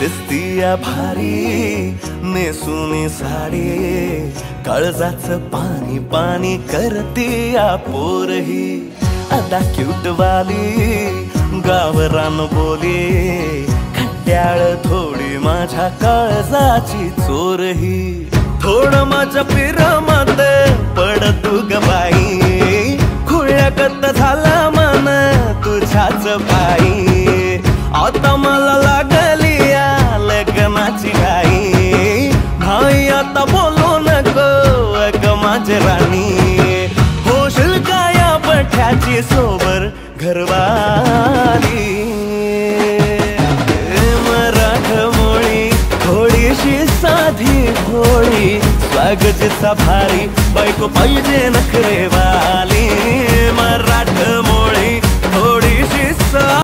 दिसतीया भारी नेसूनी साडी, काळजाचं पाणी पाणी करतीया पोरही, अदा क्यूट वाली गावरान बोली, खट्याळ थोडी माझ्या काळजाची चोरही, थोडं माझ्या पिरामध्ये पड तू ग बाई, खुळ्यागत झाला मन तुझ्याच पायी, आता मला लागली या लग्नाची घाई, नाही आता बोलू नको अग माझी राणी, होशील का या बठ्याची सोबर घरवाली, मराठमोळी थोडीशी साधी भोळी, स्वागतीचा भारी बायको पाहिजे नखरेवाली, मराठमोळी